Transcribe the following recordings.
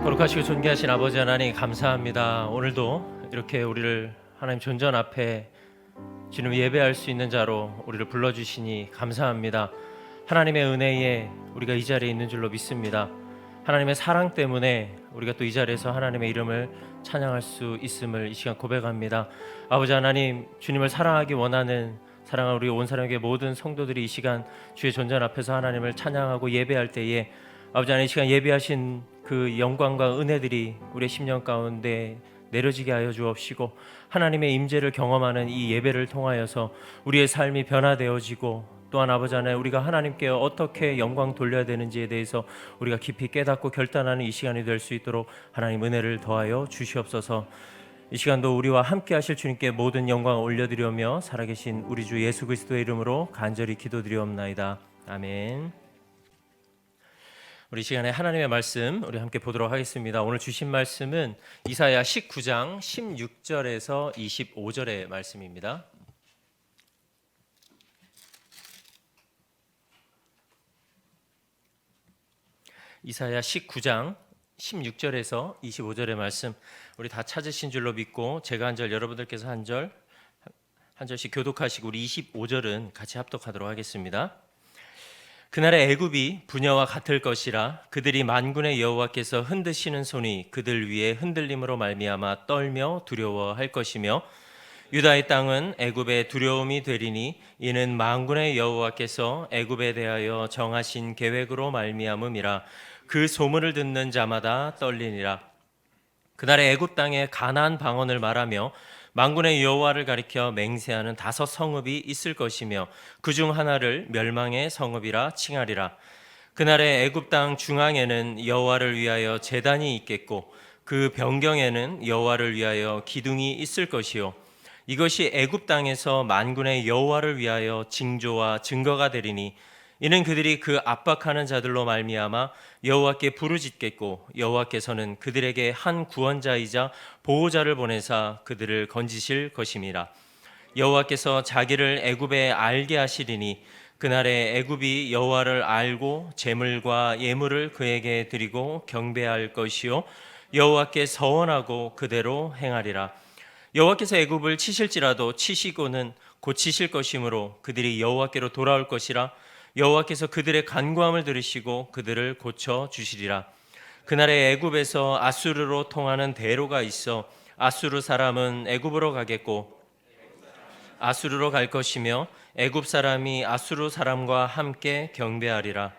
거룩하시고 존귀하신 아버지 하나님 감사합니다. 오늘도 이렇게 우리를 하나님 존전 앞에 주님 예배할 수 있는 자로 우리를 불러주시니 감사합니다. 하나님의 은혜에 우리가 이 자리에 있는 줄로 믿습니다. 하나님의 사랑 때문에 우리가 또 이 자리에서 하나님의 이름을 찬양할 수 있음을 이 시간 고백합니다. 아버지 하나님, 주님을 사랑하기 원하는 사랑하는 우리 온 사람에게 모든 성도들이 이 시간 주의 존전 앞에서 하나님을 찬양하고 예배할 때에 아버지 하나님, 이 시간 예배하신 그 영광과 은혜들이 우리의 심령 가운데 내려지게 하여 주옵시고, 하나님의 임재를 경험하는 이 예배를 통하여서 우리의 삶이 변화되어지고, 또한 아버지 하나님, 우리가 하나님께 어떻게 영광 돌려야 되는지에 대해서 우리가 깊이 깨닫고 결단하는 이 시간이 될 수 있도록 하나님 은혜를 더하여 주시옵소서. 이 시간도 우리와 함께 하실 주님께 모든 영광을 올려드리며 살아계신 우리 주 예수 그리스도의 이름으로 간절히 기도드리옵나이다. 아멘. 우리 시간에 하나님의 말씀 우리 함께 보도록 하겠습니다. 오늘 주신 말씀은 이사야 19장 16절에서 25절의 말씀입니다. 이사야 19장 16절에서 25절의 말씀, 우리 다 찾으신 줄로 믿고 제가 한 절, 여러분들께서 한 절씩 교독하시고 우리 25절은 같이 합독하도록 하겠습니다. 그날의 애굽이 부녀와 같을 것이라. 그들이 만군의 여호와께서 흔드시는 손이 그들 위에 흔들림으로 말미암아 떨며 두려워할 것이며, 유다의 땅은 애굽의 두려움이 되리니 이는 만군의 여호와께서 애굽에 대하여 정하신 계획으로 말미암음이라. 그 소문을 듣는 자마다 떨리니라. 그날의 애굽 땅에 가나안 방언을 말하며 만군의 여호와를 가리켜 맹세하는 5 성읍이 있을 것이며 그 중 하나를 멸망의 성읍이라 칭하리라. 그날의 애굽 땅 중앙에는 여호와를 위하여 제단이 있겠고 그 변경에는 여호와를 위하여 기둥이 있을 것이요, 이것이 애굽 땅에서 만군의 여호와를 위하여 징조와 증거가 되리니 이는 그들이 그 압박하는 자들로 말미암아 여호와께 부르짖겠고 여호와께서는 그들에게 한 구원자이자 보호자를 보내사 그들을 건지실 것임이라. 여호와께서 자기를 애굽에 알게 하시리니 그날에 애굽이 여호와를 알고 제물과 예물을 그에게 드리고 경배할 것이요, 여호와께 서원하고 그대로 행하리라. 여호와께서 애굽을 치실지라도 치시고는 고치실 것이므로 그들이 여호와께로 돌아올 것이라. 여호와께서 그들의 간구함을 들으시고 그들을 고쳐 주시리라. 그날에 애굽에서 아수르로 통하는 대로가 있어 아수르 사람은 애굽으로 가겠고 아수르로 갈 것이며 애굽 사람이 아수르 사람과 함께 경배하리라.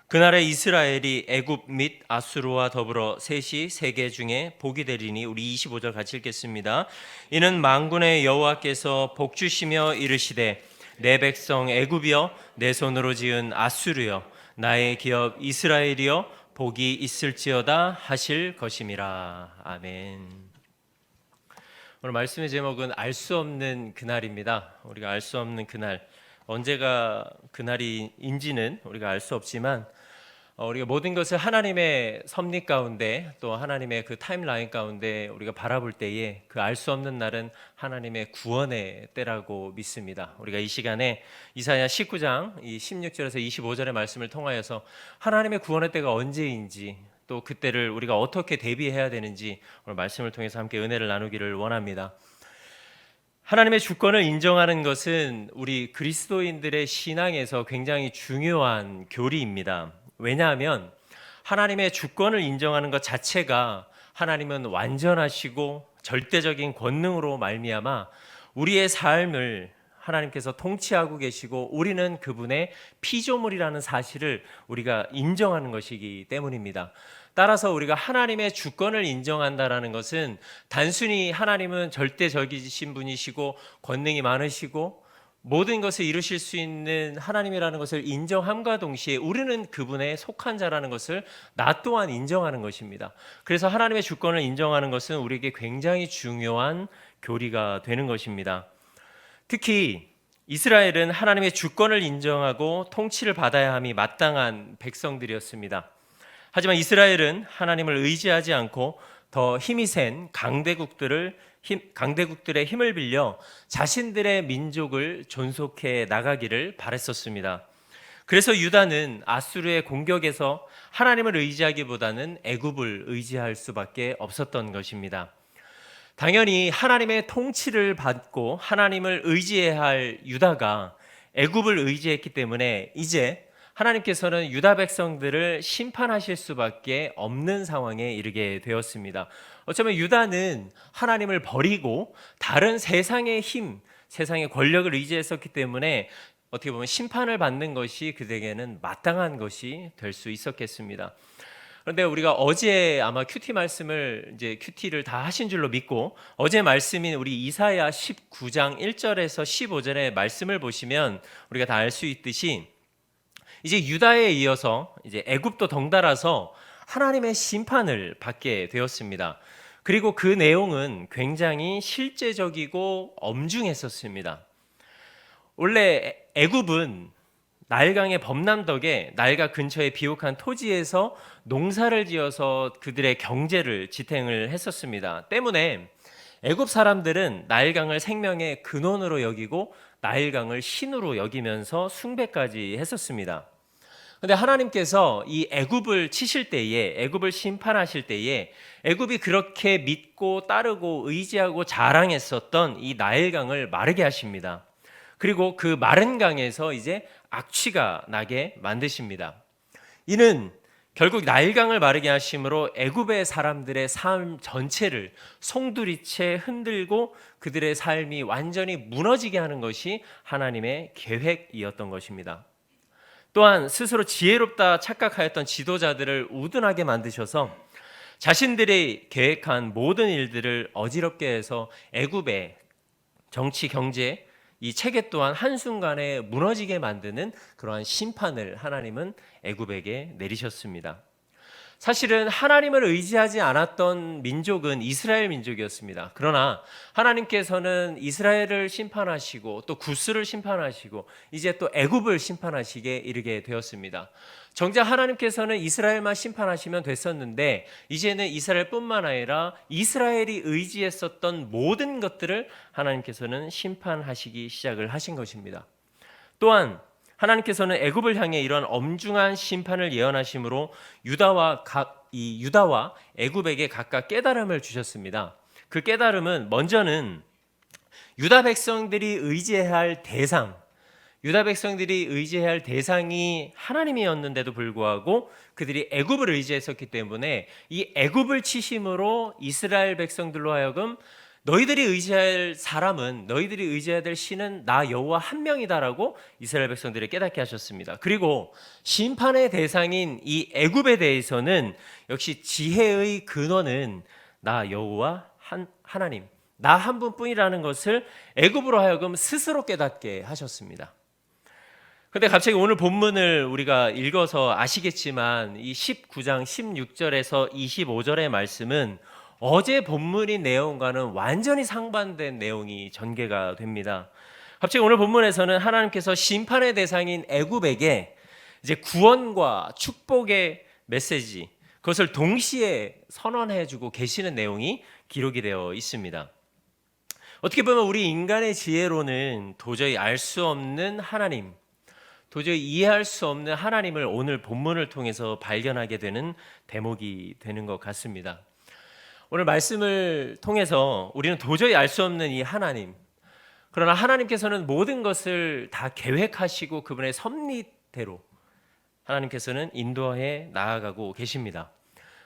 그날에 이스라엘이 애굽 및 아수르와 더불어 셋이 세계 중에 복이 되리니, 우리 25절 같이 읽겠습니다. 이는 만군의 여호와께서 복주시며 이르시되 내 백성 애굽이여, 내 손으로 지은 아수르여, 나의 기업 이스라엘이여, 복이 있을지어다 하실 것임이라. 아멘. 오늘 말씀의 제목은 알 수 없는 그날입니다. 우리가 알 수 없는 그날, 언제가 그날인지는 우리가 알 수 없지만 우리가 모든 것을 하나님의 섭리 가운데 또 하나님의 그 타임라인 가운데 우리가 바라볼 때에 그 알 수 없는 날은 하나님의 구원의 때라고 믿습니다. 우리가 이 시간에 이사야 19장 이 16절에서 25절의 말씀을 통하여서 하나님의 구원의 때가 언제인지, 또 그때를 우리가 어떻게 대비해야 되는지 오늘 말씀을 통해서 함께 은혜를 나누기를 원합니다. 하나님의 주권을 인정하는 것은 우리 그리스도인들의 신앙에서 굉장히 중요한 교리입니다. 왜냐하면 하나님의 주권을 인정하는 것 자체가 하나님은 완전하시고 절대적인 권능으로 말미암아 우리의 삶을 하나님께서 통치하고 계시고 우리는 그분의 피조물이라는 사실을 우리가 인정하는 것이기 때문입니다. 따라서 우리가 하나님의 주권을 인정한다라는 것은 단순히 하나님은 절대적이신 분이시고 권능이 많으시고 모든 것을 이루실 수 있는 하나님이라는 것을 인정함과 동시에 우리는 그분에 속한 자라는 것을 나 또한 인정하는 것입니다. 그래서 하나님의 주권을 인정하는 것은 우리에게 굉장히 중요한 교리가 되는 것입니다. 특히 이스라엘은 하나님의 주권을 인정하고 통치를 받아야 함이 마땅한 백성들이었습니다. 하지만 이스라엘은 하나님을 의지하지 않고 더 힘이 센 강대국들의 힘을 빌려 자신들의 민족을 존속해 나가기를 바랬었습니다. 그래서 유다는 아수르의 공격에서 하나님을 의지하기보다는 애굽을 의지할 수밖에 없었던 것입니다. 당연히 하나님의 통치를 받고 하나님을 의지해야 할 유다가 애굽을 의지했기 때문에 이제 하나님께서는 유다 백성들을 심판하실 수밖에 없는 상황에 이르게 되었습니다. 어쩌면 유다는 하나님을 버리고 다른 세상의 힘, 세상의 권력을 의지했었기 때문에 어떻게 보면 심판을 받는 것이 그들에게는 마땅한 것이 될 수 있었겠습니다. 그런데 우리가 어제 아마 큐티 말씀을 이제 큐티를 다 하신 줄로 믿고 어제 말씀인 우리 이사야 19장 1절에서 15절의 말씀을 보시면 우리가 다 알 수 있듯이 이제 유다에 이어서 이제 애굽도 덩달아서 하나님의 심판을 받게 되었습니다. 그리고 그 내용은 굉장히 실제적이고 엄중했었습니다. 원래 애굽은 나일강의 범람덕에 나일강 근처의 비옥한 토지에서 농사를 지어서 그들의 경제를 지탱을 했었습니다. 때문에 애굽 사람들은 나일강을 생명의 근원으로 여기고 나일강을 신으로 여기면서 숭배까지 했었습니다. 그런데 하나님께서 이 애굽을 치실 때에, 애굽을 심판하실 때에 애굽이 그렇게 믿고 따르고 의지하고 자랑했었던 이 나일강을 마르게 하십니다. 그리고 그 마른 강에서 이제 악취가 나게 만드십니다. 이는 결국 나일강을 마르게 하심으로 애굽의 사람들의 삶 전체를 송두리째 흔들고 그들의 삶이 완전히 무너지게 하는 것이 하나님의 계획이었던 것입니다. 또한 스스로 지혜롭다 착각하였던 지도자들을 우둔하게 만드셔서 자신들이 계획한 모든 일들을 어지럽게 해서 애굽의 정치, 경제, 이 체계 또한 한순간에 무너지게 만드는 그러한 심판을 하나님은 애굽에게 내리셨습니다. 사실은 하나님을 의지하지 않았던 민족은 이스라엘 민족이었습니다. 그러나 하나님께서는 이스라엘을 심판하시고 또 구스를 심판하시고 이제 또 애굽을 심판하시게 이르게 되었습니다. 정작 하나님께서는 이스라엘만 심판하시면 됐었는데 이제는 이스라엘뿐만 아니라 이스라엘이 의지했었던 모든 것들을 하나님께서는 심판하시기 시작을 하신 것입니다. 또한 하나님께서는 애굽을 향해 이런 엄중한 심판을 예언하심으로 유다와 애굽에게 각각 깨달음을 주셨습니다. 그 깨달음은 먼저는 유다 백성들이 의지해야 할 대상, 유다 백성들이 의지해야 할 대상이 하나님이었는데도 불구하고 그들이 애굽을 의지했었기 때문에 이 애굽을 치심으로 이스라엘 백성들로 하여금 너희들이 의지할 사람은, 너희들이 의지해야 될 신은 나 여호와 한 명이다라고 이스라엘 백성들을 깨닫게 하셨습니다. 그리고 심판의 대상인 이 애굽에 대해서는 역시 지혜의 근원은 나 여호와 하나님, 나 한 분뿐이라는 것을 애굽으로 하여금 스스로 깨닫게 하셨습니다. 그런데 갑자기 오늘 본문을 우리가 읽어서 아시겠지만 이 19장 16절에서 25절의 말씀은 어제 본문의 내용과는 완전히 상반된 내용이 전개가 됩니다. 갑자기 오늘 본문에서는 하나님께서 심판의 대상인 애굽에게 이제 구원과 축복의 메시지, 그것을 동시에 선언해주고 계시는 내용이 기록이 되어 있습니다. 어떻게 보면 우리 인간의 지혜로는 도저히 알 수 없는 하나님, 도저히 이해할 수 없는 하나님을 오늘 본문을 통해서 발견하게 되는 대목이 되는 것 같습니다. 오늘 말씀을 통해서 우리는 도저히 알 수 없는 이 하나님, 그러나 하나님께서는 모든 것을 다 계획하시고 그분의 섭리대로 하나님께서는 인도해 나아가고 계십니다.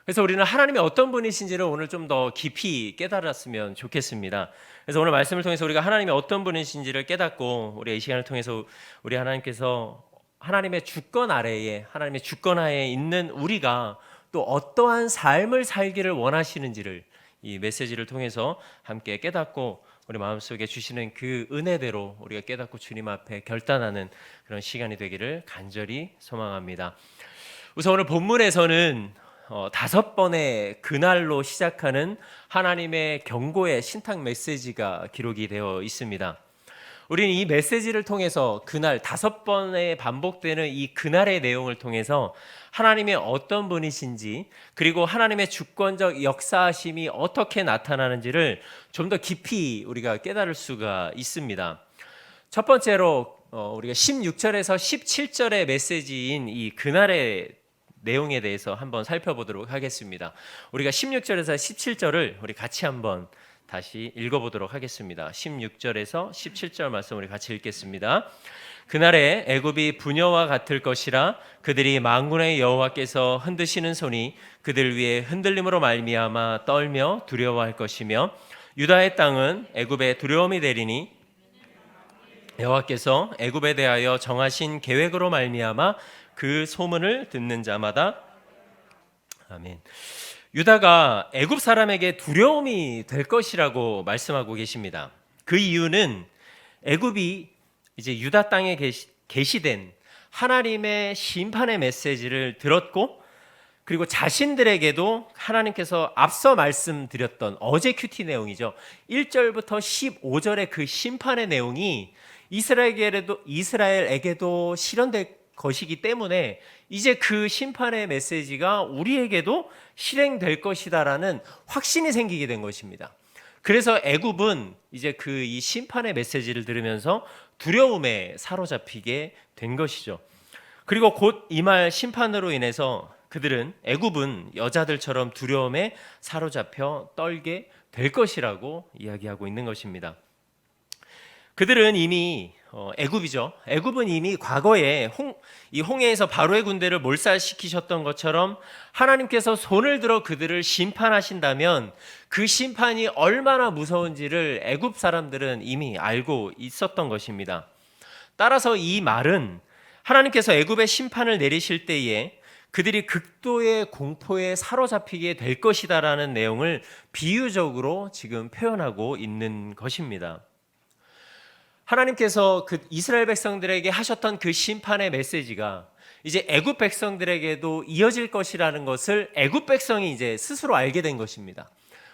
그래서 우리는 하나님이 어떤 분이신지를 오늘 좀 더 깊이 깨달았으면 좋겠습니다. 그래서 오늘 말씀을 통해서 우리가 하나님이 어떤 분이신지를 깨닫고 우리 이 시간을 통해서 우리 하나님께서 하나님의 주권 아래에, 하나님의 주권 하에 있는 우리가 또 어떠한 삶을 살기를 원하시는지를 이 메시지를 통해서 함께 깨닫고 우리 마음속에 주시는 그 은혜대로 우리가 깨닫고 주님 앞에 결단하는 그런 시간이 되기를 간절히 소망합니다. 우선 오늘 본문에서는 5번의 그날로 시작하는 하나님의 경고의 신탁 메시지가 기록이 되어 있습니다. 우리는 이 메시지를 통해서 그날 5번에 반복되는 이 그날의 내용을 통해서 하나님의 어떤 분이신지, 그리고 하나님의 주권적 역사하심이 어떻게 나타나는지를 좀 더 깊이 우리가 깨달을 수가 있습니다. 첫 번째로 우리가 16절에서 17절의 메시지인 이 그날의 내용에 대해서 한번 살펴보도록 하겠습니다. 우리가 16절에서 17절을 우리 같이 한번 다시 읽어보도록 하겠습니다. 16절에서 17절 말씀 우리 같이 읽겠습니다. 그날에 애굽이 부녀와 같을 것이라 그들이 만군의 여호와께서 흔드시는 손이 그들 위에 흔들림으로 말미암아 떨며 두려워할 것이며 유다의 땅은 애굽의 두려움이 되리니 여호와께서 애굽에 대하여 정하신 계획으로 말미암아 그 소문을 듣는 자마다 아멘. 유다가 애굽 사람에게 두려움이 될 것이라고 말씀하고 계십니다. 그 이유는 애굽이 이제 유다 땅에 계시된 하나님의 심판의 메시지를 들었고, 그리고 자신들에게도 하나님께서 앞서 말씀드렸던 어제 큐티 내용이죠. 1절부터 15절의 그 심판의 내용이 이스라엘에게도 실현될 것이기 때문에 이제 그 심판의 메시지가 우리에게도 실행될 것이다라는 확신이 생기게 된 것입니다. 그래서 애굽은 이제 그 이 심판의 메시지를 들으면서 두려움에 사로잡히게 된 것이죠. 그리고 곧 임할 심판으로 인해서 그들은 애굽은 여자들처럼 두려움에 사로잡혀 떨게 될 것이라고 이야기하고 있는 것입니다. 그들은 이미 애굽이죠. 애굽은 이미 과거에 이 홍해에서 바로의 군대를 몰살시키셨던 것처럼 하나님께서 손을 들어 그들을 심판하신다면 그 심판이 얼마나 무서운지를 애굽 사람들은 이미 알고 있었던 것입니다. 따라서 이 말은 하나님께서 애굽의 심판을 내리실 때에 그들이 극도의 공포에 사로잡히게 될 것이다라는 내용을 비유적으로 지금 표현하고 있는 것입니다. 하나님께서 그 이스라엘 백성들에게 하셨던 그 심판의 메시지가 이제 애굽 백성들에게도 이어질 것이라는 것을 애굽 백성이 이제 스스로 알게 된 것입니다.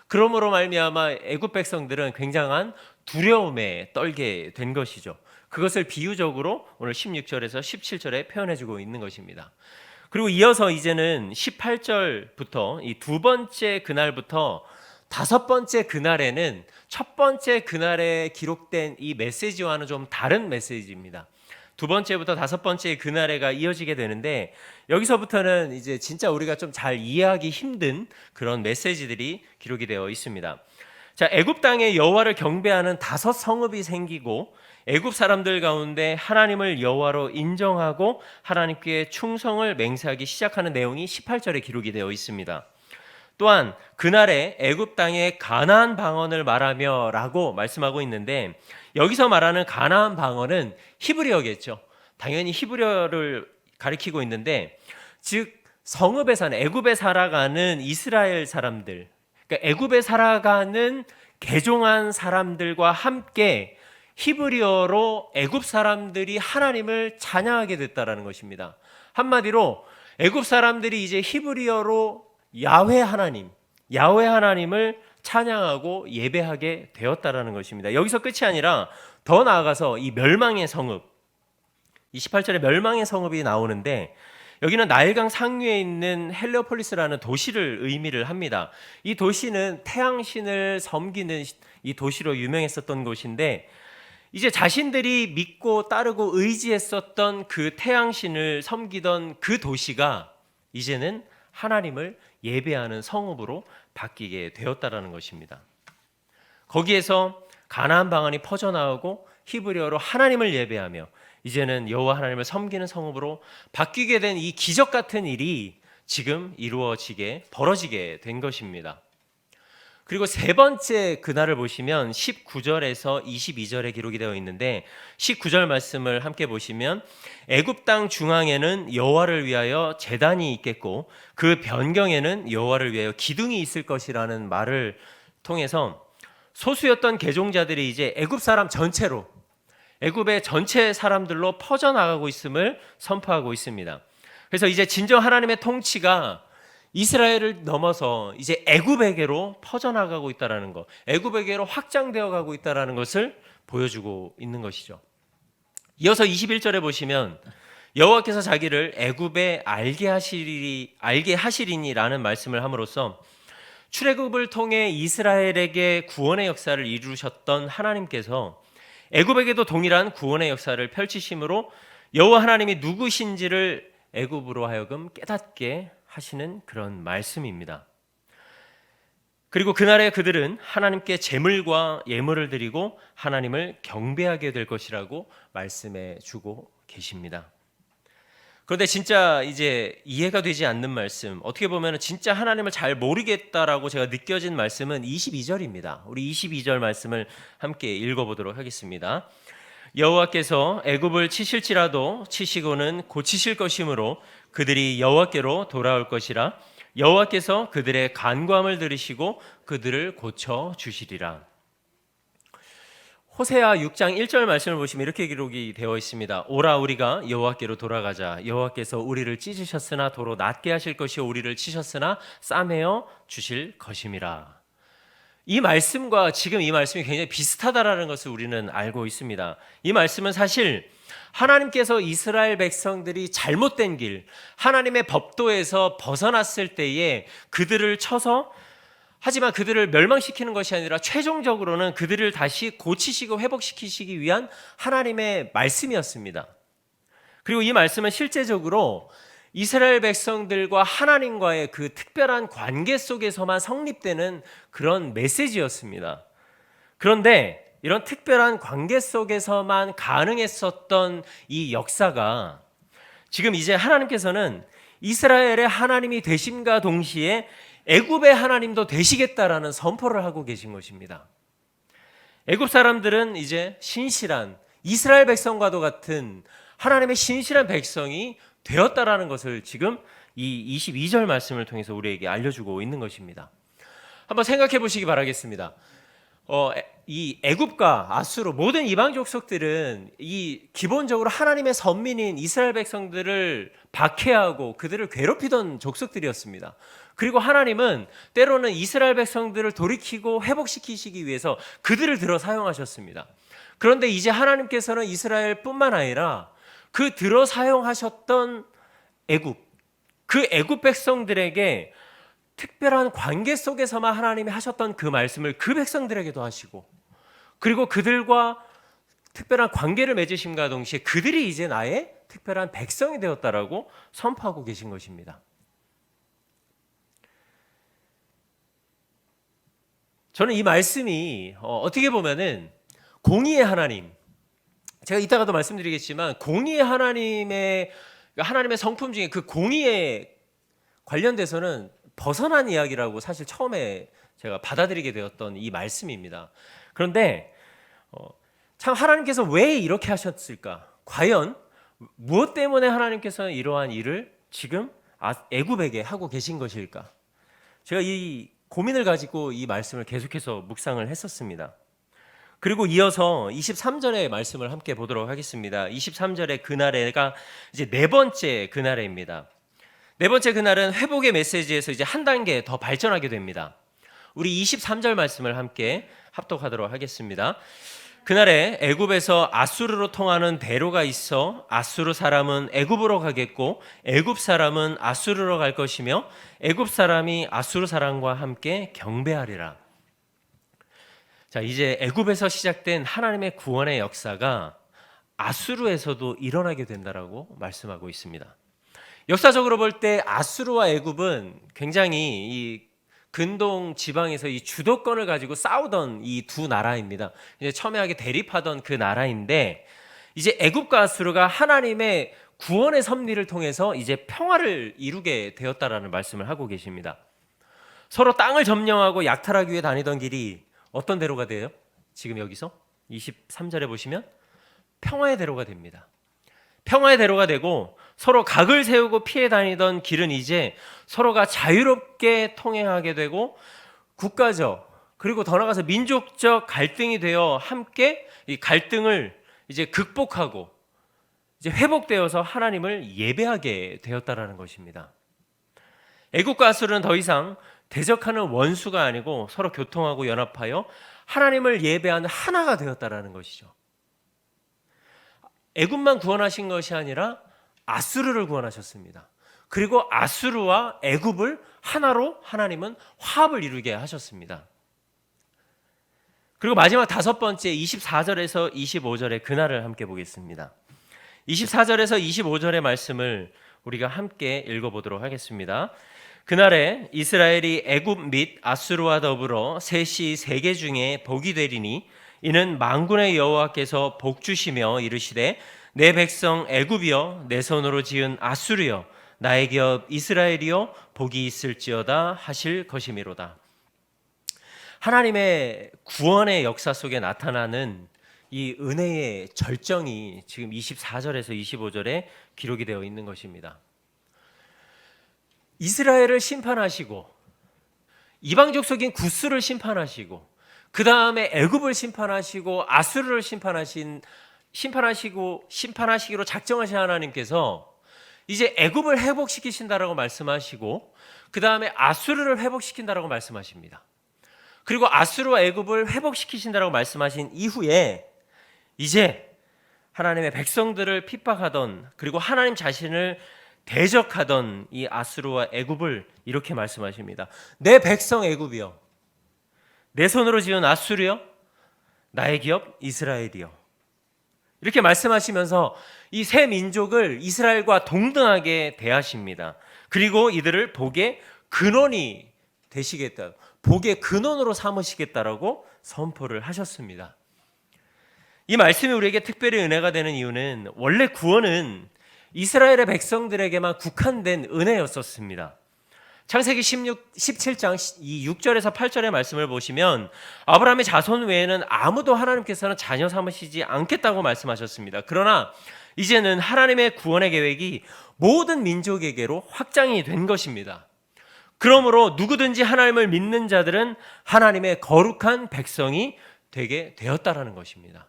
그러므로 말미암아 애굽 백성들은 굉장한 두려움에 떨게 된 것이죠. 그것을 비유적으로 오늘 16절에서 17절에 표현해주고 있는 것입니다. 그리고 이어서 이제는 18절부터 이 두 번째 그날부터 다섯 번째 그날에는 첫 번째 그날에 기록된 이 메시지와는 좀 다른 메시지입니다. 두 번째부터 다섯 번째 그날에가 이어지게 되는데, 여기서부터는 이제 진짜 우리가 좀 잘 이해하기 힘든 그런 메시지들이 기록이 되어 있습니다. 자, 애굽 땅에 여호와를 경배하는 다섯 성읍이 생기고 애굽 사람들 가운데 하나님을 여호와로 인정하고 하나님께 충성을 맹세하기 시작하는 내용이 18절에 기록이 되어 있습니다. 또한 그날에 애굽 땅의 가나안 방언을 말하며 라고 말씀하고 있는데, 여기서 말하는 가나안 방언은 히브리어겠죠. 당연히 히브리어를 가리키고 있는데, 즉 성읍에 사는 애굽에 살아가는 이스라엘 사람들, 그러니까 애굽에 살아가는 개종한 사람들과 함께 히브리어로 애굽 사람들이 하나님을 찬양하게 됐다라는 것입니다. 한마디로 애굽 사람들이 이제 히브리어로 야훼 하나님을 찬양하고 예배하게 되었다라는 것입니다. 여기서 끝이 아니라 더 나아가서 이 멸망의 성읍, 이 18절에 멸망의 성읍이 나오는데, 여기는 나일강 상류에 있는 헬레오폴리스라는 도시를 의미를 합니다. 이 도시는 태양신을 섬기는 이 도시로 유명했었던 곳인데, 이제 자신들이 믿고 따르고 의지했었던 그 태양신을 섬기던 그 도시가 이제는 하나님을 예배하는 성읍으로 바뀌게 되었다라는 것입니다. 거기에서 가나안 방언이 퍼져나오고 히브리어로 하나님을 예배하며 이제는 여호와 하나님을 섬기는 성읍으로 바뀌게 된 이 기적 같은 일이 지금 벌어지게 된 것입니다. 그리고 세 번째 그날을 보시면 19절에서 22절에 기록이 되어 있는데, 19절 말씀을 함께 보시면 애굽 땅 중앙에는 여호와를 위하여 제단이 있겠고 그 변경에는 여호와를 위하여 기둥이 있을 것이라는 말을 통해서 소수였던 개종자들이 이제 애굽 사람 전체로, 애굽의 전체 사람들로 퍼져나가고 있음을 선포하고 있습니다. 그래서 이제 진정 하나님의 통치가 이스라엘을 넘어서 이제 애굽에게로 퍼져나가고 있다라는 것, 애굽에게로 확장되어 가고 있다라는 것을 보여주고 있는 것이죠. 이어서 21절에 보시면 여호와께서 자기를 애굽에 알게 하시리니라는 말씀을 함으로써 출애굽을 통해 이스라엘에게 구원의 역사를 이루셨던 하나님께서 애굽에게도 동일한 구원의 역사를 펼치심으로 여호와 하나님이 누구신지를 애굽으로 하여금 깨닫게 하시는 그런 말씀입니다. 그리고 그날에 그들은 하나님께 제물과 예물을 드리고 하나님을 경배하게 될 것이라고 말씀해 주고 계십니다. 그런데 진짜 이제 이해가 되지 않는 말씀, 어떻게 보면 진짜 하나님을 잘 모르겠다라고 제가 느껴진 말씀은 22절입니다. 우리 22절 말씀을 함께 읽어보도록 하겠습니다. 여호와께서 애굽을 치실지라도 치시고는 고치실 것이므로 그들이 여호와께로 돌아올 것이라. 여호와께서 그들의 간구함을 들으시고 그들을 고쳐 주시리라. 호세아 6장 1절 말씀을 보시면 이렇게 기록이 되어 있습니다. 오라 우리가 여호와께로 돌아가자. 여호와께서 우리를 찢으셨으나 도로 낫게 하실 것이요 우리를 치셨으나 싸매어 주실 것임이라. 이 말씀과 지금 이 말씀이 굉장히 비슷하다라는 것을 우리는 알고 있습니다. 이 말씀은 사실 하나님께서 이스라엘 백성들이 잘못된 길, 하나님의 법도에서 벗어났을 때에 그들을 쳐서, 하지만 그들을 멸망시키는 것이 아니라 최종적으로는 그들을 다시 고치시고 회복시키시기 위한 하나님의 말씀이었습니다. 그리고 이 말씀은 실제적으로 이스라엘 백성들과 하나님과의 그 특별한 관계 속에서만 성립되는 그런 메시지였습니다. 그런데 이런 특별한 관계 속에서만 가능했었던 이 역사가 지금 이제 하나님께서는 이스라엘의 하나님이 되심과 동시에 애굽의 하나님도 되시겠다라는 선포를 하고 계신 것입니다. 애굽 사람들은 이제 신실한 이스라엘 백성과도 같은 하나님의 신실한 백성이 되었다라는 것을 지금 이 22절 말씀을 통해서 우리에게 알려주고 있는 것입니다. 한번 생각해 보시기 바라겠습니다. 이 애굽과 아수르 모든 이방 족속들은 이 기본적으로 하나님의 선민인 이스라엘 백성들을 박해하고 그들을 괴롭히던 족속들이었습니다. 그리고 하나님은 때로는 이스라엘 백성들을 돌이키고 회복시키시기 위해서 그들을 들어 사용하셨습니다. 그런데 이제 하나님께서는 이스라엘뿐만 아니라 그 들어 사용하셨던 애굽, 그 애굽 백성들에게 특별한 관계 속에서만 하나님이 하셨던 그 말씀을 그 백성들에게도 하시고, 그리고 그들과 특별한 관계를 맺으심과 동시에 그들이 이제 나의 특별한 백성이 되었다라고 선포하고 계신 것입니다. 저는 이 말씀이 어떻게 보면은 공의의 하나님, 제가 이따가도 말씀드리겠지만 공의의 하나님의 성품 중에 그 공의에 관련돼서는 벗어난 이야기라고 사실 처음에 제가 받아들이게 되었던 이 말씀입니다. 그런데 참 하나님께서 왜 이렇게 하셨을까? 과연 무엇 때문에 하나님께서는 이러한 일을 지금 애굽에게 하고 계신 것일까? 제가 이 고민을 가지고 이 말씀을 계속해서 묵상을 했었습니다. 그리고 이어서 23절의 말씀을 함께 보도록 하겠습니다. 23절의 그날에가 이제 네 번째 그날입니다. 네 번째 그날은 회복의 메시지에서 이제 한 단계 더 발전하게 됩니다. 우리 23절 말씀을 함께 합독하도록 하겠습니다. 그날에 애굽에서 아수르로 통하는 대로가 있어 아수르 사람은 애굽으로 가겠고 애굽 사람은 아수르로 갈 것이며 애굽 사람이 아수르 사람과 함께 경배하리라. 자, 이제 애굽에서 시작된 하나님의 구원의 역사가 아수르에서도 일어나게 된다라고 말씀하고 있습니다. 역사적으로 볼 때 아수르와 애굽은 굉장히 이 근동 지방에서 이 주도권을 가지고 싸우던 이 두 나라입니다. 이제 첨예하게 대립하던 그 나라인데, 이제 애굽과 아수르가 하나님의 구원의 섭리를 통해서 이제 평화를 이루게 되었다라는 말씀을 하고 계십니다. 서로 땅을 점령하고 약탈하기 위해 다니던 길이 어떤 대로가 돼요? 지금 여기서 23절에 보시면 평화의 대로가 됩니다. 평화의 대로가 되고 서로 각을 세우고 피해 다니던 길은 이제 서로가 자유롭게 통행하게 되고 국가적 그리고 더 나아가서 민족적 갈등이 되어 함께 이 갈등을 이제 극복하고 이제 회복되어서 하나님을 예배하게 되었다라는 것입니다. 애굽과 아수르는 더 이상 대적하는 원수가 아니고 서로 교통하고 연합하여 하나님을 예배하는 하나가 되었다라는 것이죠. 애굽만 구원하신 것이 아니라 아수르를 구원하셨습니다. 그리고 아수르와 애굽을 하나로 하나님은 화합을 이루게 하셨습니다. 그리고 마지막 다섯 번째 24절에서 25절의 그날을 함께 보겠습니다. 24절에서 25절의 말씀을 우리가 함께 읽어보도록 하겠습니다. 그날에 이스라엘이 애굽 및 아수르와 더불어 셋이 세계 중에 복이 되리니 이는 만군의 여호와께서 복 주시며 이르시되 내 백성 애굽이여 내 손으로 지은 아수르여 나의 기업 이스라엘이여 복이 있을지어다 하실 것이미로다. 하나님의 구원의 역사 속에 나타나는 이 은혜의 절정이 지금 24절에서 25절에 기록이 되어 있는 것입니다. 이스라엘을 심판하시고 이방족 속인 구스를 심판하시고 그 다음에 애굽을 심판하시고 아수르를 심판하시기로 작정하신 하나님께서 이제 애굽을 회복시키신다라고 말씀하시고 그 다음에 아수르를 회복시킨다라고 말씀하십니다. 그리고 아수르와 애굽을 회복시키신다라고 말씀하신 이후에 이제 하나님의 백성들을 핍박하던 그리고 하나님 자신을 대적하던 이 아수르와 애굽을 이렇게 말씀하십니다. 내 백성 애굽이여 내 손으로 지은 아수르여 나의 기업 이스라엘이여. 이렇게 말씀하시면서 이 세 민족을 이스라엘과 동등하게 대하십니다. 그리고 이들을 복의 근원이 되시겠다, 복의 근원으로 삼으시겠다라고 선포를 하셨습니다. 이 말씀이 우리에게 특별히 은혜가 되는 이유는 원래 구원은 이스라엘의 백성들에게만 국한된 은혜였었습니다. 창세기 17장 6절에서 8절의 말씀을 보시면 아브라함의 자손 외에는 아무도 하나님께서는 자녀 삼으시지 않겠다고 말씀하셨습니다. 그러나 이제는 하나님의 구원의 계획이 모든 민족에게로 확장이 된 것입니다. 그러므로 누구든지 하나님을 믿는 자들은 하나님의 거룩한 백성이 되게 되었다라는 것입니다.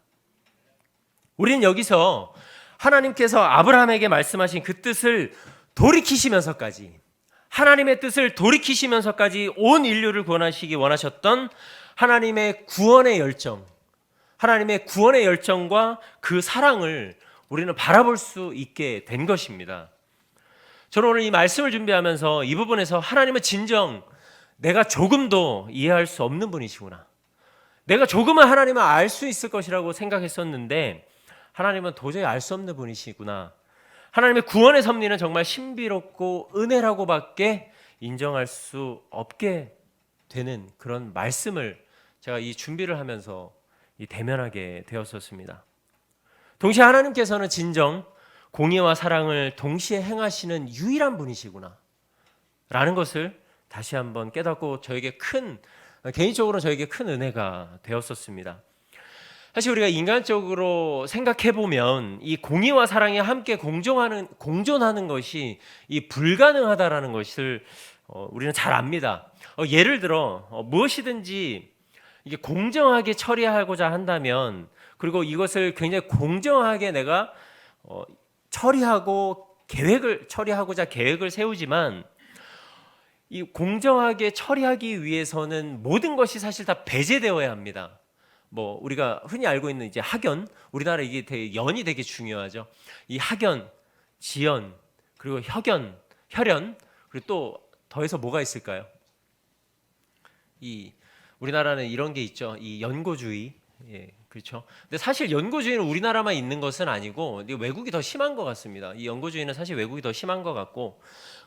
우리는 여기서 하나님께서 아브라함에게 말씀하신 그 뜻을 돌이키시면서까지, 하나님의 뜻을 돌이키시면서까지 온 인류를 구원하시기 원하셨던 하나님의 구원의 열정, 하나님의 구원의 열정과 그 사랑을 우리는 바라볼 수 있게 된 것입니다. 저는 오늘 이 말씀을 준비하면서 이 부분에서 하나님은 진정 내가 조금도 이해할 수 없는 분이시구나, 내가 조금은 하나님을 알 수 있을 것이라고 생각했었는데 하나님은 도저히 알 수 없는 분이시구나, 하나님의 구원의 섭리는 정말 신비롭고 은혜라고밖에 인정할 수 없게 되는 그런 말씀을 제가 이 준비를 하면서 대면하게 되었었습니다. 동시에 하나님께서는 진정 공의와 사랑을 동시에 행하시는 유일한 분이시구나 라는 것을 다시 한번 깨닫고 개인적으로 저에게 큰 은혜가 되었었습니다. 사실 우리가 인간적으로 생각해보면 이 공의와 사랑이 함께 공존하는 것이 이 불가능하다라는 것을 우리는 잘 압니다. 예를 들어 무엇이든지 이게 공정하게 처리하고자 한다면, 그리고 이것을 굉장히 공정하게 내가 처리하고자 계획을 세우지만, 이 공정하게 처리하기 위해서는 모든 것이 사실 다 배제되어야 합니다. 우리가 흔히 알고 있는 이제 학연, 우리나라 이게 연이 되게 중요하죠. 이 학연, 지연, 그리고 혈연, 그리고 또 더해서 뭐가 있을까요? 우리나라는 이런 게 있죠. 이 연고주의. 예, 그렇죠. 근데 사실 연고주의는 우리나라만 있는 것은 아니고 외국이 더 심한 것 같습니다. 이 연고주의는 사실 외국이 더 심한 것 같고,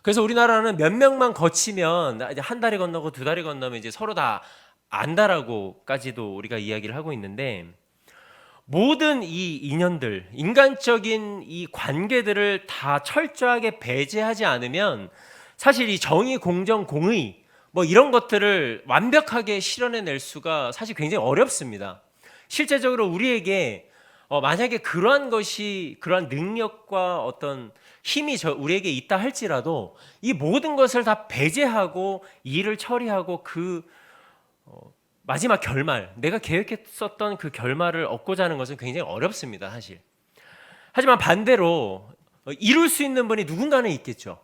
그래서 우리나라는 몇 명만 거치면 이제 한 달이 건너고 두 달이 건너면 이제 서로 다 안다라고까지도 우리가 이야기를 하고 있는데, 모든 이 인연들, 인간적인 이 관계들을 다 철저하게 배제하지 않으면 사실 이 정의, 공정, 공의 이런 것들을 완벽하게 실현해낼 수가 사실 굉장히 어렵습니다. 실제적으로 우리에게 만약에 그러한 능력과 어떤 힘이 우리에게 있다 할지라도 이 모든 것을 다 배제하고 일을 처리하고 마지막 결말, 내가 계획했었던 그 결말을 얻고자 하는 것은 굉장히 어렵습니다, 사실. 하지만 반대로 이룰 수 있는 분이 누군가는 있겠죠.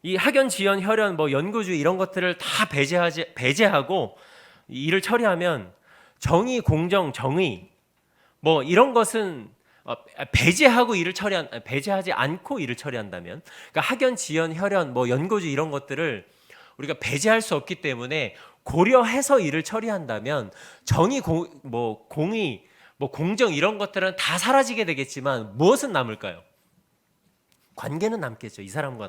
이 학연, 지연, 혈연, 연고주의 이런 것들을 다 배제하고 일을 처리하면 정의, 공정, 정의 이런 것은 배제하지 않고 일을 처리한다면, 그러니까 학연, 지연, 혈연, 연고주의 이런 것들을 우리가 배제할 수 없기 때문에 고려해서 일을 처리한다면 정의, 공의, 공정 이런 것들은 다 사라지게 되겠지만 무엇은 남을까요? 관계는 남겠죠. 이 사람과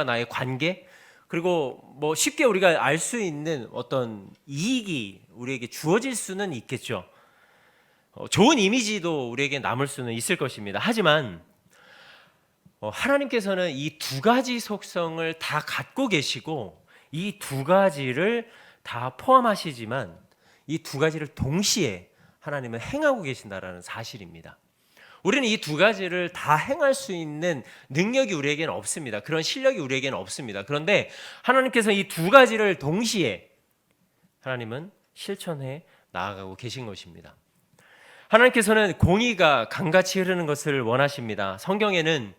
나의 관계, 그리고 쉽게 우리가 알 수 있는 어떤 이익이 우리에게 주어질 수는 있겠죠. 좋은 이미지도 우리에게 남을 수는 있을 것입니다. 하지만 하나님께서는 이 두 가지 속성을 다 갖고 계시고 이 두 가지를 다 포함하시지만 이 두 가지를 동시에 하나님은 행하고 계신다라는 사실입니다. 우리는 이 두 가지를 다 행할 수 있는 능력이 우리에게는 없습니다. 그런 실력이 우리에게는 없습니다. 그런데 하나님께서 이 두 가지를 동시에 하나님은 실천해 나아가고 계신 것입니다. 하나님께서는 공의가 강같이 흐르는 것을 원하십니다. 성경에는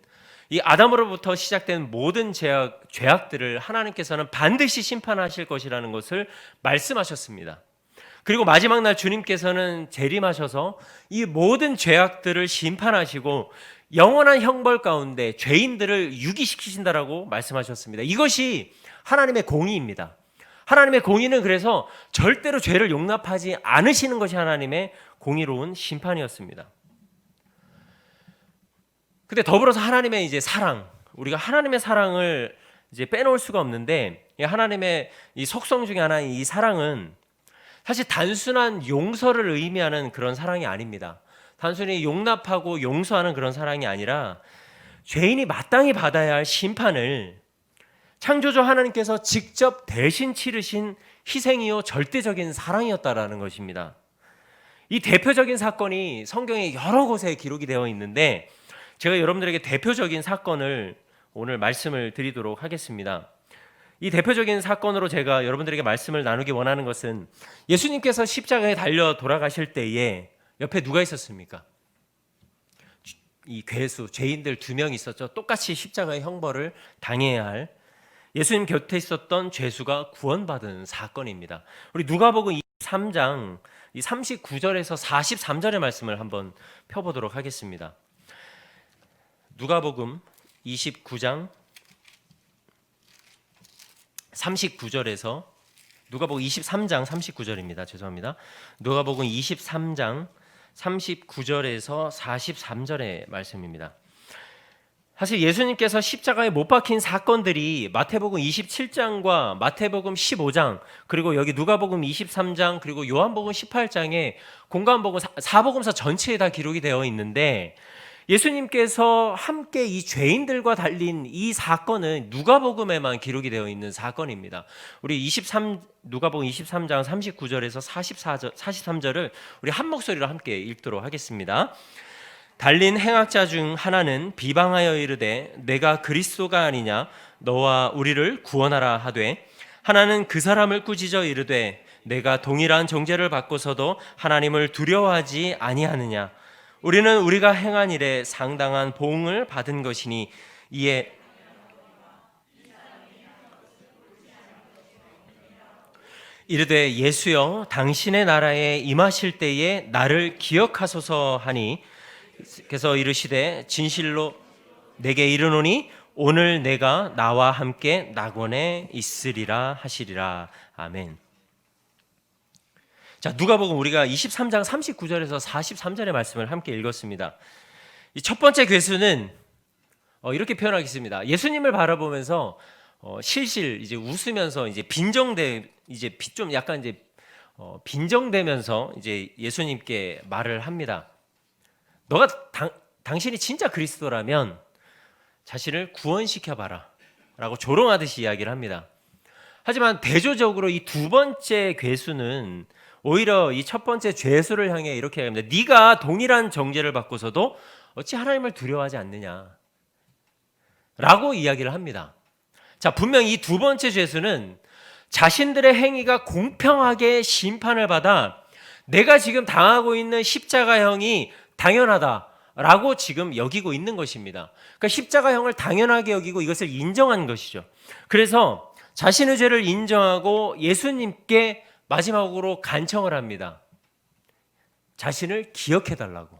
이 아담으로부터 시작된 모든 죄악들을 하나님께서는 반드시 심판하실 것이라는 것을 말씀하셨습니다. 그리고 마지막 날 주님께서는 재림하셔서 이 모든 죄악들을 심판하시고 영원한 형벌 가운데 죄인들을 유기시키신다라고 말씀하셨습니다. 이것이 하나님의 공의입니다. 하나님의 공의는 그래서 절대로 죄를 용납하지 않으시는 것이 하나님의 공의로운 심판이었습니다. 근데 더불어서 하나님의 이제 사랑, 우리가 하나님의 사랑을 이제 빼놓을 수가 없는데, 하나님의 이 속성 중에 하나인 이 사랑은 사실 단순한 용서를 의미하는 그런 사랑이 아닙니다. 단순히 용납하고 용서하는 그런 사랑이 아니라 죄인이 마땅히 받아야 할 심판을 창조주 하나님께서 직접 대신 치르신 희생이요 절대적인 사랑이었다라는 것입니다. 이 대표적인 사건이 성경에 여러 곳에 기록이 되어 있는데 제가 여러분들에게 대표적인 사건을 오늘 말씀을 드리도록 하겠습니다. 이 대표적인 사건으로 제가 여러분들에게 말씀을 나누기 원하는 것은 예수님께서 십자가에 달려 돌아가실 때에 옆에 누가 있었습니까? 이 괴수, 죄인들 2명 있었죠. 똑같이 십자가의 형벌을 당해야 할 예수님 곁에 있었던 죄수가 구원받은 사건입니다. 우리 누가복음 23장 39절에서 43절의 말씀을 한번 펴보도록 하겠습니다. 누가복음 29장 39절에서 누가복음 23장 39절입니다. 죄송합니다. 누가복음 23장 39절에서 43절의 말씀입니다. 사실 예수님께서 십자가에 못 박힌 사건들이 마태복음 27장과 마태복음 15장 그리고 여기 누가복음 23장 그리고 요한복음 18장에 공관복음 4복음서 전체에 다 기록이 되어 있는데 예수님께서 함께 이 죄인들과 달린 이 사건은 누가복음에만 기록이 되어 있는 사건입니다. 우리 누가복음 23장 39절에서 43절을 우리 한 목소리로 함께 읽도록 하겠습니다. 달린 행악자 중 하나는 비방하여 이르되 내가 그리스도가 아니냐 너와 우리를 구원하라 하되 하나는 그 사람을 꾸짖어 이르되 내가 동일한 정죄를 받고서도 하나님을 두려워하지 아니하느냐 우리는 우리가 행한 일에 상당한 보응을 받은 것이니 이에 이르되 예수여 당신의 나라에 임하실 때에 나를 기억하소서 하니 그래서 이르시되 진실로 내게 이르노니 오늘 내가 나와 함께 낙원에 있으리라 하시리라. 아멘. 자, 누가복음 우리가 23장 39절에서 43절의 말씀을 함께 읽었습니다. 이 첫 번째 괴수는 이렇게 표현하겠습니다. 예수님을 바라보면서 실실 이제 웃으면서 이제 좀 약간 이제 빈정대면서 이제 예수님께 말을 합니다. 너가 당신이 진짜 그리스도라면 자신을 구원시켜 봐라 라고 조롱하듯이 이야기를 합니다. 하지만 대조적으로 이 두 번째 괴수는 오히려 이 첫 번째 죄수를 향해 이렇게 합니다. 네가 동일한 정죄를 받고서도 어찌 하나님을 두려워하지 않느냐 라고 이야기를 합니다. 자, 분명히 이 두 번째 죄수는 자신들의 행위가 공평하게 심판을 받아 내가 지금 당하고 있는 십자가형이 당연하다라고 지금 여기고 있는 것입니다. 그러니까 십자가형을 당연하게 여기고 이것을 인정한 것이죠. 그래서 자신의 죄를 인정하고 예수님께 마지막으로 간청을 합니다. 자신을 기억해달라고.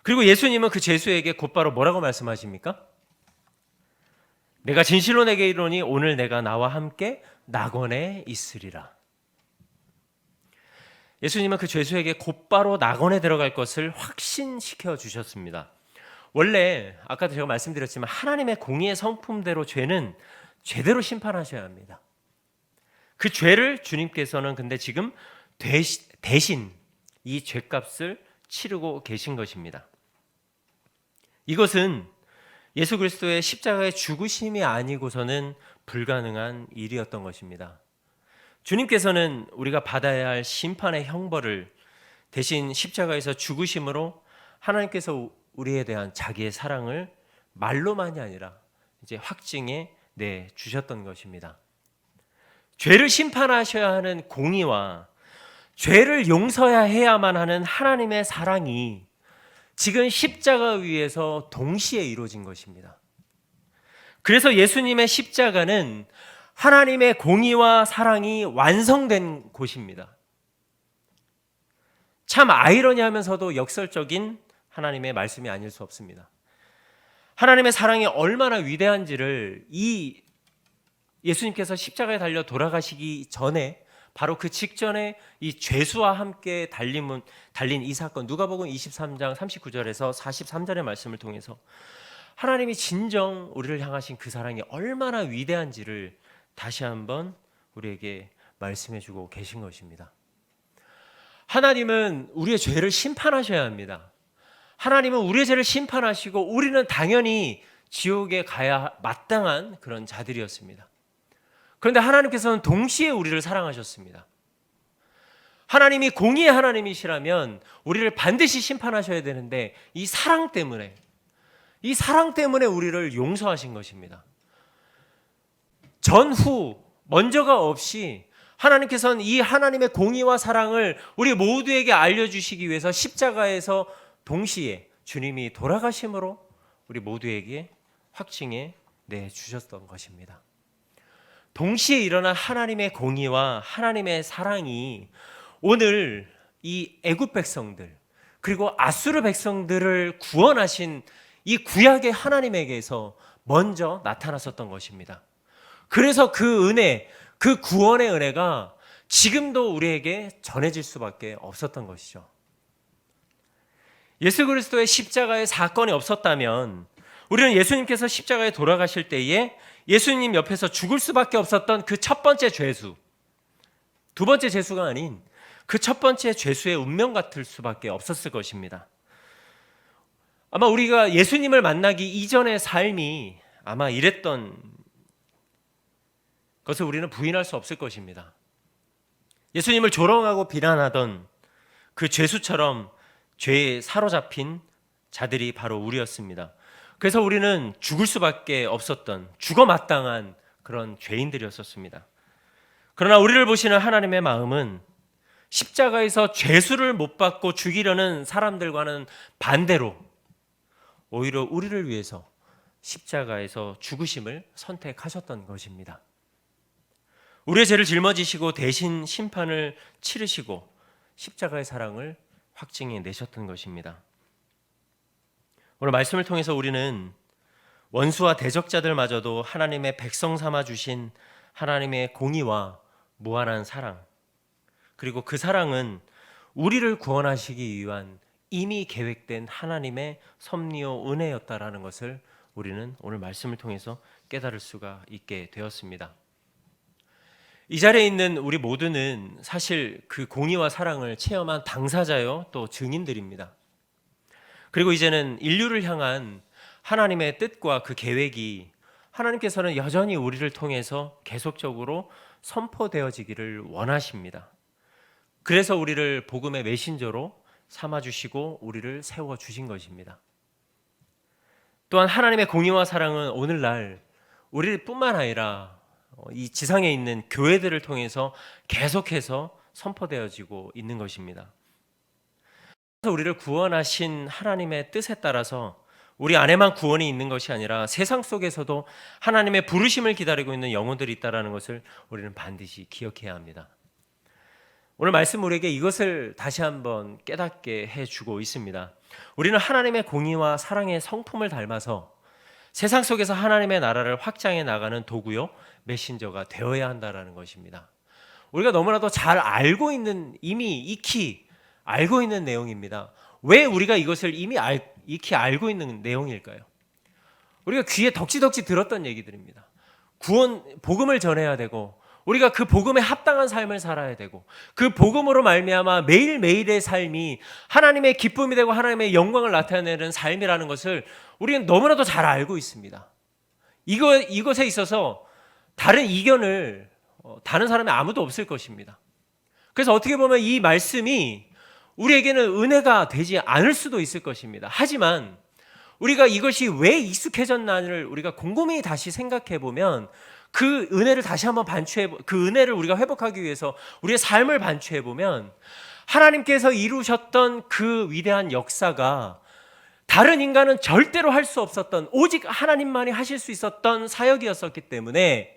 그리고 예수님은 그 죄수에게 곧바로 뭐라고 말씀하십니까? 내가 진실로 내게 이르노니 오늘 내가 나와 함께 낙원에 있으리라. 예수님은 그 죄수에게 곧바로 낙원에 들어갈 것을 확신시켜 주셨습니다. 원래 아까도 제가 말씀드렸지만 하나님의 공의의 성품대로 죄는 제대로 심판하셔야 합니다. 그 죄를 주님께서는 근데 지금 대신 이 죄값을 치르고 계신 것입니다. 이것은 예수 그리스도의 십자가의 죽으심이 아니고서는 불가능한 일이었던 것입니다. 주님께서는 우리가 받아야 할 심판의 형벌을 대신 십자가에서 죽으심으로 하나님께서 우리에 대한 자기의 사랑을 말로만이 아니라 이제 확증해 내 주셨던 것입니다. 죄를 심판하셔야 하는 공의와 죄를 용서해야만 하는 하나님의 사랑이 지금 십자가 위에서 동시에 이루어진 것입니다. 그래서 예수님의 십자가는 하나님의 공의와 사랑이 완성된 곳입니다. 참 아이러니하면서도 역설적인 하나님의 말씀이 아닐 수 없습니다. 하나님의 사랑이 얼마나 위대한지를 이 예수님께서 십자가에 달려 돌아가시기 전에 바로 그 직전에 이 죄수와 함께 달린 이 사건, 누가복음 23장 39절에서 43절의 말씀을 통해서 하나님이 진정 우리를 향하신 그 사랑이 얼마나 위대한지를 다시 한번 우리에게 말씀해 주고 계신 것입니다. 하나님은 우리의 죄를 심판하셔야 합니다. 하나님은 우리의 죄를 심판하시고 우리는 당연히 지옥에 가야 마땅한 그런 자들이었습니다. 그런데 하나님께서는 동시에 우리를 사랑하셨습니다. 하나님이 공의의 하나님이시라면 우리를 반드시 심판하셔야 되는데 이 사랑 때문에 우리를 용서하신 것입니다. 전후 먼저가 없이 하나님께서는 이 하나님의 공의와 사랑을 우리 모두에게 알려주시기 위해서 십자가에서 동시에 주님이 돌아가심으로 우리 모두에게 확증해 내주셨던 것입니다. 동시에 일어난 하나님의 공의와 하나님의 사랑이 오늘 이 애굽 백성들 그리고 아수르 백성들을 구원하신 이 구약의 하나님에게서 먼저 나타났었던 것입니다. 그래서 그 은혜, 그 구원의 은혜가 지금도 우리에게 전해질 수밖에 없었던 것이죠. 예수 그리스도의 십자가의 사건이 없었다면 우리는 예수님께서 십자가에 돌아가실 때에 예수님 옆에서 죽을 수밖에 없었던 그 첫 번째 죄수, 두 번째 죄수가 아닌 그 첫 번째 죄수의 운명 같을 수밖에 없었을 것입니다. 아마 우리가 예수님을 만나기 이전의 삶이 아마 이랬던 것을 우리는 부인할 수 없을 것입니다. 예수님을 조롱하고 비난하던 그 죄수처럼 죄에 사로잡힌 자들이 바로 우리였습니다. 그래서 우리는 죽을 수밖에 없었던 죽어 마땅한 그런 죄인들이었습니다. 그러나 우리를 보시는 하나님의 마음은 십자가에서 죄수를 못 받고 죽이려는 사람들과는 반대로 오히려 우리를 위해서 십자가에서 죽으심을 선택하셨던 것입니다. 우리의 죄를 짊어지시고 대신 심판을 치르시고 십자가의 사랑을 확증해 내셨던 것입니다. 오늘 말씀을 통해서 우리는 원수와 대적자들마저도 하나님의 백성 삼아 주신 하나님의 공의와 무한한 사랑, 그리고 그 사랑은 우리를 구원하시기 위한 이미 계획된 하나님의 섭리요 은혜였다라는 것을 우리는 오늘 말씀을 통해서 깨달을 수가 있게 되었습니다. 이 자리에 있는 우리 모두는 사실 그 공의와 사랑을 체험한 당사자요 또 증인들입니다. 그리고 이제는 인류를 향한 하나님의 뜻과 그 계획이 하나님께서는 여전히 우리를 통해서 계속적으로 선포되어지기를 원하십니다. 그래서 우리를 복음의 메신저로 삼아주시고 우리를 세워주신 것입니다. 또한 하나님의 공의와 사랑은 오늘날 우리뿐만 아니라 이 지상에 있는 교회들을 통해서 계속해서 선포되어지고 있는 것입니다. 그래서 우리를 구원하신 하나님의 뜻에 따라서 우리 안에만 구원이 있는 것이 아니라 세상 속에서도 하나님의 부르심을 기다리고 있는 영혼들이 있다는 것을 우리는 반드시 기억해야 합니다. 오늘 말씀 우리에게 이것을 다시 한번 깨닫게 해주고 있습니다. 우리는 하나님의 공의와 사랑의 성품을 닮아서 세상 속에서 하나님의 나라를 확장해 나가는 도구요, 메신저가 되어야 한다라는 것입니다. 우리가 너무나도 잘 알고 있는, 이미 익히 알고 있는 내용입니다. 왜 우리가 이것을 이미 익히 알고 있는 내용일까요? 우리가 귀에 덕지덕지 들었던 얘기들입니다. 복음을 전해야 되고, 우리가 그 복음에 합당한 삶을 살아야 되고, 그 복음으로 말미암아 매일매일의 삶이 하나님의 기쁨이 되고 하나님의 영광을 나타내는 삶이라는 것을 우리는 너무나도 잘 알고 있습니다. 이것에 있어서 다른 이견을 다른 사람이 아무도 없을 것입니다. 그래서 어떻게 보면 이 말씀이 우리에게는 은혜가 되지 않을 수도 있을 것입니다. 하지만 우리가 이것이 왜 익숙해졌나를 우리가 곰곰이 다시 생각해 보면 그 은혜를 다시 한번 그 은혜를 우리가 회복하기 위해서 우리의 삶을 반추해 보면 하나님께서 이루셨던 그 위대한 역사가 다른 인간은 절대로 할 수 없었던, 오직 하나님만이 하실 수 있었던 사역이었었기 때문에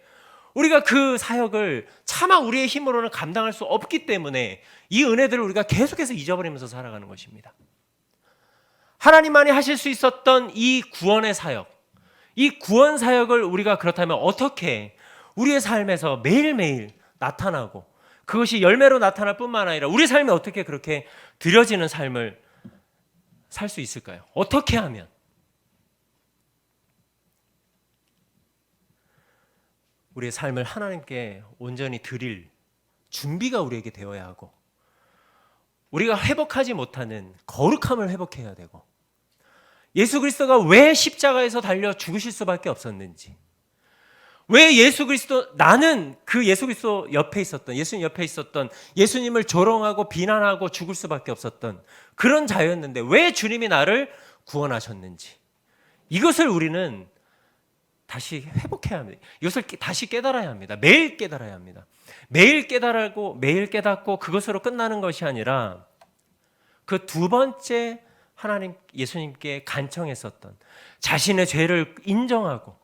우리가 그 사역을 차마 우리의 힘으로는 감당할 수 없기 때문에 이 은혜들을 우리가 계속해서 잊어버리면서 살아가는 것입니다. 하나님만이 하실 수 있었던 이 구원의 사역, 이 구원 사역을 우리가 그렇다면 어떻게 우리의 삶에서 매일매일 나타나고 그것이 열매로 나타날 뿐만 아니라 우리 삶에 어떻게 그렇게 드려지는 삶을 살 수 있을까요? 어떻게 하면? 우리의 삶을 하나님께 온전히 드릴 준비가 우리에게 되어야 하고, 우리가 회복하지 못하는 거룩함을 회복해야 되고, 예수 그리스도가 왜 십자가에서 달려 죽으실 수밖에 없었는지, 왜 나는 그 예수 그리스도 옆에 있었던, 예수님 옆에 있었던 예수님을 조롱하고 비난하고 죽을 수밖에 없었던 그런 자였는데 왜 주님이 나를 구원하셨는지, 이것을 우리는 다시 회복해야 합니다. 이것을 다시 깨달아야 합니다. 매일 깨달아야 합니다. 매일 깨닫고 그것으로 끝나는 것이 아니라 그 두 번째 예수님께 간청했었던, 자신의 죄를 인정하고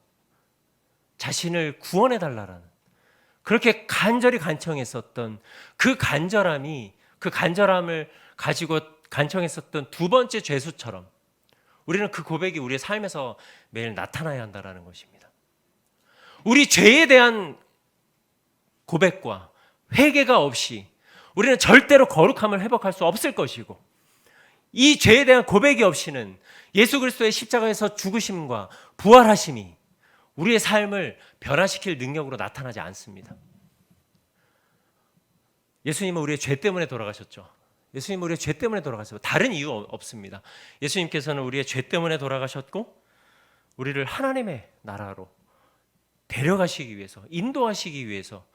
자신을 구원해 달라라는, 그렇게 간절히 간청했었던 그 간절함을 가지고 간청했었던 두 번째 죄수처럼 우리는 그 고백이 우리의 삶에서 매일 나타나야 한다는 것입니다. 우리 죄에 대한 고백과 회개가 없이 우리는 절대로 거룩함을 회복할 수 없을 것이고, 이 죄에 대한 고백이 없이는 예수 그리스도의 십자가에서 죽으심과 부활하심이 우리의 삶을 변화시킬 능력으로 나타나지 않습니다. 예수님은 우리의 죄 때문에 돌아가셨죠. 예수님은 우리의 죄 때문에 돌아가셨고 다른 이유 없습니다. 예수님께서는 우리의 죄 때문에 돌아가셨고 우리를 하나님의 나라로 데려가시기 위해서, 인도하시기 위해서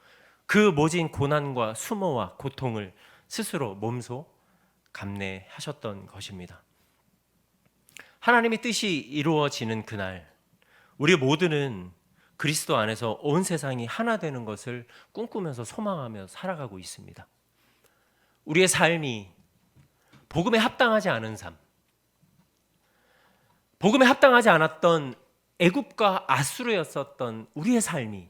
그 모진 고난과 수모와 고통을 스스로 몸소 감내하셨던 것입니다. 하나님의 뜻이 이루어지는 그날, 우리 모두는 그리스도 안에서 온 세상이 하나 되는 것을 꿈꾸면서 소망하며 살아가고 있습니다. 우리의 삶이 복음에 합당하지 않은 삶, 복음에 합당하지 않았던 애굽과 아수르였었던 우리의 삶이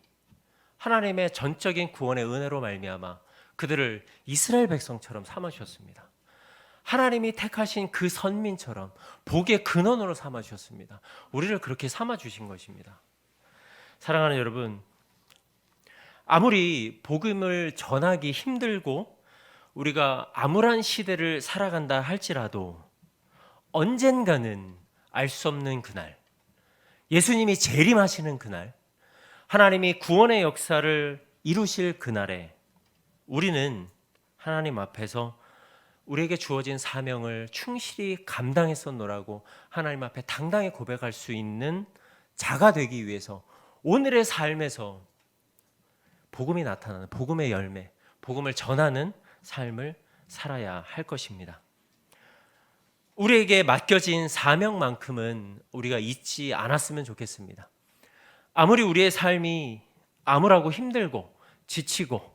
하나님의 전적인 구원의 은혜로 말미암아 그들을 이스라엘 백성처럼 삼아주셨습니다. 하나님이 택하신 그 선민처럼 복의 근원으로 삼아주셨습니다. 우리를 그렇게 삼아주신 것입니다. 사랑하는 여러분, 아무리 복음을 전하기 힘들고 우리가 암울한 시대를 살아간다 할지라도 언젠가는 알 수 없는 그날, 예수님이 재림하시는 그날, 하나님이 구원의 역사를 이루실 그날에 우리는 하나님 앞에서 우리에게 주어진 사명을 충실히 감당했었노라고 하나님 앞에 당당히 고백할 수 있는 자가 되기 위해서 오늘의 삶에서 복음이 나타나는, 복음의 열매, 복음을 전하는 삶을 살아야 할 것입니다. 우리에게 맡겨진 사명만큼은 우리가 잊지 않았으면 좋겠습니다. 아무리 우리의 삶이 암울하고 힘들고 지치고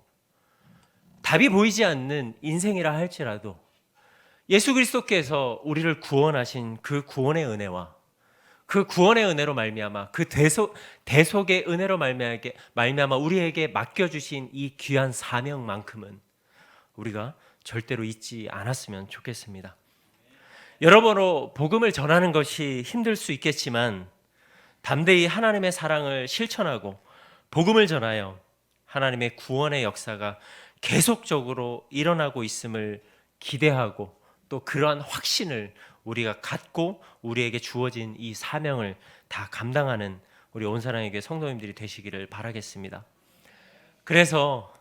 답이 보이지 않는 인생이라 할지라도 예수 그리스도께서 우리를 구원하신 그 구원의 은혜와 그 구원의 은혜로 말미암아 그 대속의 은혜로 말미암아 우리에게 맡겨주신 이 귀한 사명만큼은 우리가 절대로 잊지 않았으면 좋겠습니다. 여러모로 복음을 전하는 것이 힘들 수 있겠지만 담대히 하나님의 사랑을 실천하고 복음을 전하여 하나님의 구원의 역사가 계속적으로 일어나고 있음을 기대하고 또 그러한 확신을 우리가 갖고 우리에게 주어진 이 사명을 다 감당하는 우리 온사랑의 교회 성도님들이 되시기를 바라겠습니다. 그래서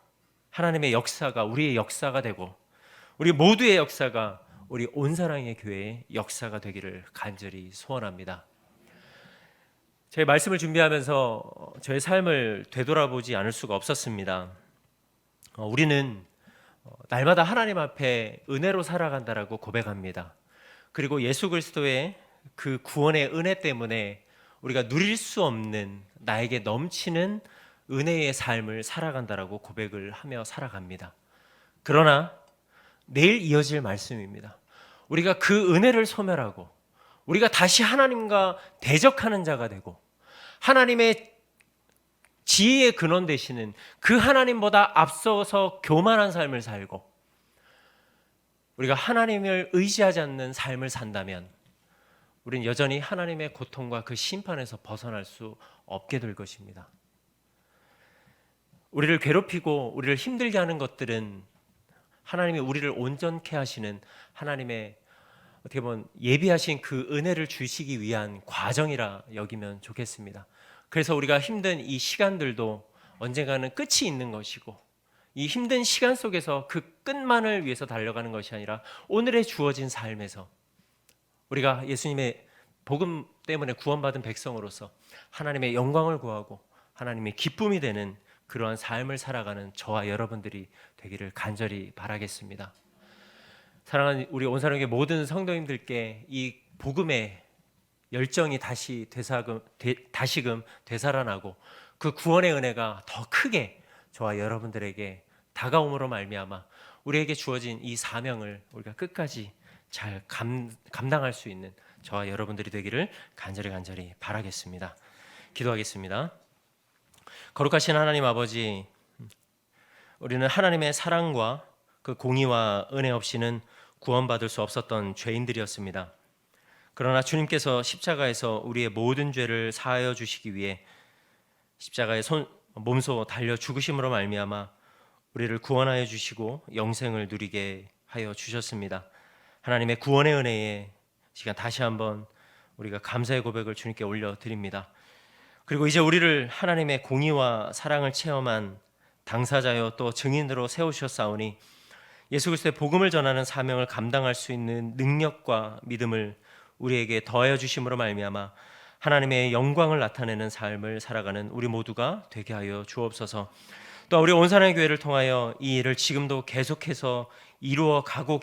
하나님의 역사가 우리의 역사가 되고 우리 모두의 역사가 우리 온사랑의 교회의 역사가 되기를 간절히 소원합니다. 제 말씀을 준비하면서 저의 삶을 되돌아보지 않을 수가 없었습니다. 우리는 날마다 하나님 앞에 은혜로 살아간다라고 고백합니다. 그리고 예수 그리스도의 그 구원의 은혜 때문에 우리가 누릴 수 없는 나에게 넘치는 은혜의 삶을 살아간다라고 고백을 하며 살아갑니다. 그러나 내일 이어질 말씀입니다. 우리가 그 은혜를 소멸하고 우리가 다시 하나님과 대적하는 자가 되고 하나님의 지혜의 근원 되시는 그 하나님보다 앞서서 교만한 삶을 살고 우리가 하나님을 의지하지 않는 삶을 산다면 우리는 여전히 하나님의 고통과 그 심판에서 벗어날 수 없게 될 것입니다. 우리를 괴롭히고 우리를 힘들게 하는 것들은 하나님이 우리를 온전케 하시는 하나님의 어떻게 보면 예비하신 그 은혜를 주시기 위한 과정이라 여기면 좋겠습니다. 그래서 우리가 힘든 이 시간들도 언젠가는 끝이 있는 것이고 이 힘든 시간 속에서 그 끝만을 위해서 달려가는 것이 아니라 오늘의 주어진 삶에서 우리가 예수님의 복음 때문에 구원받은 백성으로서 하나님의 영광을 구하고 하나님의 기쁨이 되는 그러한 삶을 살아가는 저와 여러분들이 되기를 간절히 바라겠습니다. 사랑하는 우리 온사랑의 모든 성도님들께 이 복음의 열정이 다시금 되살아나고 그 구원의 은혜가 더 크게 저와 여러분들에게 다가옴으로 말미암아 우리에게 주어진 이 사명을 우리가 끝까지 잘 감당할 수 있는 저와 여러분들이 되기를 간절히 바라겠습니다. 기도하겠습니다. 거룩하신 하나님 아버지, 우리는 하나님의 사랑과 그 공의와 은혜 없이는 구원받을 수 없었던 죄인들이었습니다. 그러나 주님께서 십자가에서 우리의 모든 죄를 사하여 주시기 위해 십자가에 몸소 달려 죽으심으로 말미암아 우리를 구원하여 주시고 영생을 누리게 하여 주셨습니다. 하나님의 구원의 은혜에 시간 다시 한번 우리가 감사의 고백을 주님께 올려드립니다. 그리고 이제 우리를 하나님의 공의와 사랑을 체험한 당사자여 또 증인으로 세우셨사오니 예수 그리스도의 복음을 전하는 사명을 감당할 수 있는 능력과 믿음을 우리에게 더하여 주심으로 말미암아 하나님의 영광을 나타내는 삶을 살아가는 우리 모두가 되게 하여 주옵소서. 또 우리 온사랑의 교회를 통하여 이 일을 지금도 계속해서 이루어가기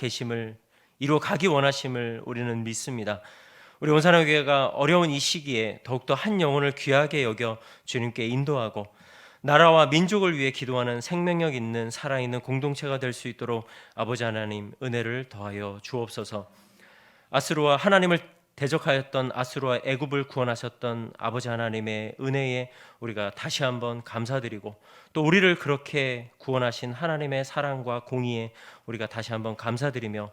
원하심을 우리는 믿습니다. 우리 온사랑의 교회가 어려운 이 시기에 더욱더 한 영혼을 귀하게 여겨 주님께 인도하고 나라와 민족을 위해 기도하는 생명력 있는 살아있는 공동체가 될 수 있도록 아버지 하나님 은혜를 더하여 주옵소서. 아수르와 하나님을 대적하였던 아수르와 애굽을 구원하셨던 아버지 하나님의 은혜에 우리가 다시 한번 감사드리고 또 우리를 그렇게 구원하신 하나님의 사랑과 공의에 우리가 다시 한번 감사드리며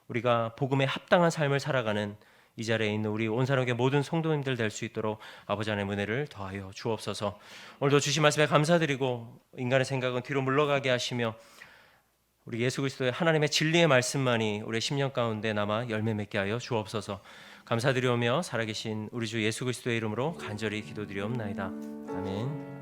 우리가 복음에 합당한 삶을 살아가는 이 자리에 있는 우리 온사랑의 모든 성도님들 될 수 있도록 아버지 하나님의 은혜를 더하여 주옵소서. 오늘도 주신 말씀에 감사드리고 인간의 생각은 뒤로 물러가게 하시며 우리 예수 그리스도의 하나님의 진리의 말씀만이 우리의 심령 가운데 남아 열매 맺게 하여 주옵소서. 감사드리오며 살아계신 우리 주 예수 그리스도의 이름으로 간절히 기도드리옵나이다. 아멘.